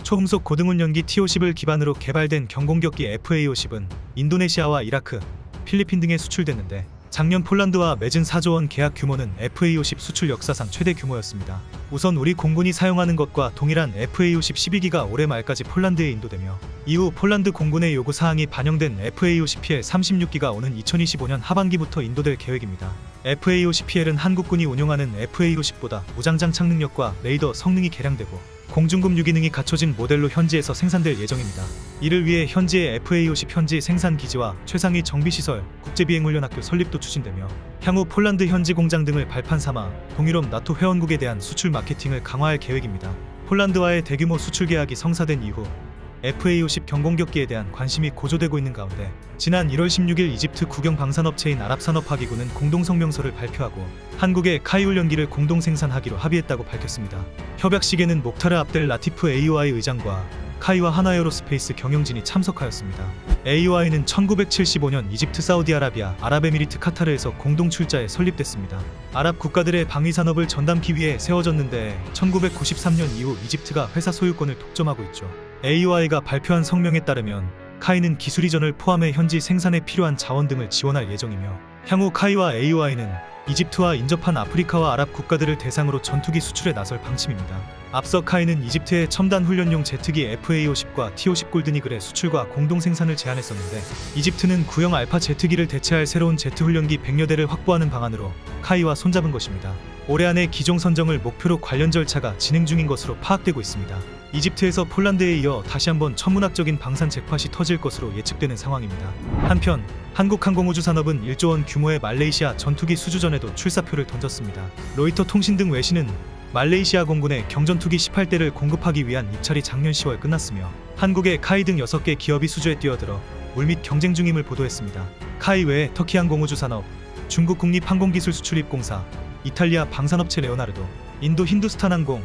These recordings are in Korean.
초음속 고등운용기 T-50을 기반으로 개발된 경공격기 FA-50은 인도네시아와 이라크, 필리핀 등에 수출됐는데 작년 폴란드와 맺은 4조 원 계약 규모는 FA-50 수출 역사상 최대 규모였습니다. 우선 우리 공군이 사용하는 것과 동일한 FA-50 12기가 올해 말까지 폴란드에 인도되며 이후 폴란드 공군의 요구 사항이 반영된 FA-50PL 36기가 오는 2025년 하반기부터 인도될 계획입니다. FA-50PL은 한국군이 운용하는 FA-50보다 무장장착 능력과 레이더 성능이 개량되고 공중급 유기능이 갖춰진 모델로 현지에서 생산될 예정입니다. 이를 위해 현지의 FA-50 현지 생산 기지와 최상위 정비시설, 국제비행훈련학교 설립도 추진되며 향후 폴란드 현지 공장 등을 발판 삼아 동유럽 나토 회원국에 대한 수출 마케팅을 강화할 계획입니다. 폴란드와의 대규모 수출 계약이 성사된 이후 FA-50 경공격기에 대한 관심이 고조되고 있는 가운데 지난 1월 16일 이집트 국영 방산업체인 아랍산업화기구는 공동성명서를 발표하고 한국의 카이 훈련기를 공동 생산하기로 합의했다고 밝혔습니다. 협약식에는 목타르 압델 라티프 AOI 의장과 카이와 하나에어로스페이스 경영진이 참석하였습니다. AOI는 1975년 이집트, 사우디아라비아, 아랍에미리트, 카타르에서 공동 출자해 설립됐습니다. 아랍 국가들의 방위산업을 전담기 위해 세워졌는데 1993년 이후 이집트가 회사 소유권을 독점하고 있죠. AOI가 발표한 성명에 따르면 카이는 기술 이전을 포함해 현지 생산에 필요한 자원 등을 지원할 예정이며 향후 카이와 AOI는 이집트와 인접한 아프리카와 아랍 국가들을 대상으로 전투기 수출에 나설 방침입니다. 앞서 카이는 이집트의 첨단 훈련용 제트기 FA-50과 T-50 골든이글의 수출과 공동 생산을 제안했었는데 이집트는 구형 알파 제트기를 대체할 새로운 제트 훈련기 100여 대를 확보하는 방안으로 카이와 손잡은 것입니다. 올해 안에 기종 선정을 목표로 관련 절차가 진행 중인 것으로 파악되고 있습니다. 이집트에서 폴란드에 이어 다시 한번 천문학적인 방산 잭팟이 터질 것으로 예측되는 상황입니다. 한편 한국항공우주 산업은 1조 원 규모의 말레이시아 전투기 수주전에도 출사표를 던졌습니다. 로이터 통신 등 외신은 말레이시아 공군에 경전투기 18대를 공급하기 위한 입찰이 작년 10월 끝났으며 한국의 카이 등 6개 기업이 수주에 뛰어들어 물밑 경쟁 중임을 보도했습니다. 카이 외에 터키항공우주산업, 중국 국립항공기술수출입공사, 이탈리아 방산업체 레오나르도, 인도 힌두스탄항공,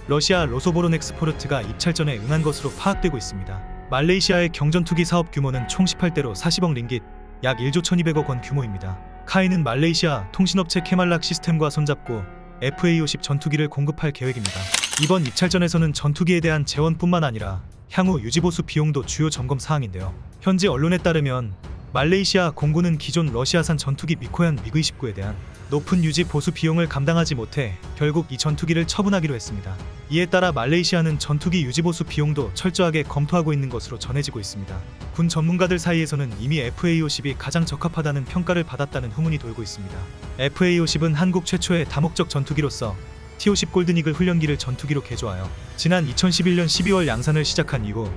러시아 로소보론엑스포르트가 입찰전에 응한 것으로 파악되고 있습니다. 말레이시아의 경전투기 사업 규모는 총 18대로 40억 링깃, 약 1조 1200억 원 규모입니다. 카이는 말레이시아 통신업체 케말락 시스템과 손잡고 FA-50 전투기를 공급할 계획입니다. 이번 입찰전에서는 전투기에 대한 재원뿐만 아니라 향후 유지보수 비용도 주요 점검 사항인데요. 현지 언론에 따르면 말레이시아 공군은 기존 러시아산 전투기 미코얀 미그-29에 대한 높은 유지 보수 비용을 감당하지 못해 결국 이 전투기를 처분하기로 했습니다. 이에 따라 말레이시아는 전투기 유지 보수 비용도 철저하게 검토하고 있는 것으로 전해지고 있습니다. 군 전문가들 사이에서는 이미 FA-50이 가장 적합하다는 평가를 받았다는 후문이 돌고 있습니다. FA-50은 한국 최초의 다목적 전투기로서 T-50 골든이글 훈련기를 전투기로 개조하여 지난 2011년 12월 양산을 시작한 이후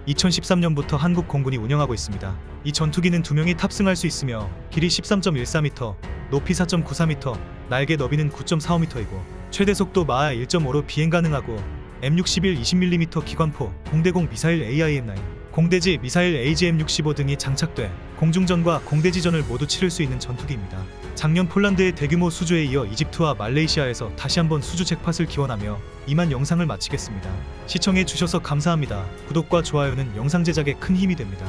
2013년부터 한국 공군이 운영하고 있습니다. 이 전투기는 2명이 탑승할 수 있으며 길이 13.14m, 높이 4.94m, 날개 너비는 9.45m이고 최대 속도 마하 1.5로 비행 가능하고 M61 20mm 기관포, 공대공 미사일 AIM-9, 공대지 미사일 AGM-65 등이 장착돼 공중전과 공대지전을 모두 치를 수 있는 전투기입니다. 작년 폴란드의 대규모 수주에 이어 이집트와 말레이시아에서 다시 한번 수주 잭팟을 기원하며 이만 영상을 마치겠습니다. 시청해 주셔서 감사합니다. 구독과 좋아요는 영상 제작에 큰 힘이 됩니다.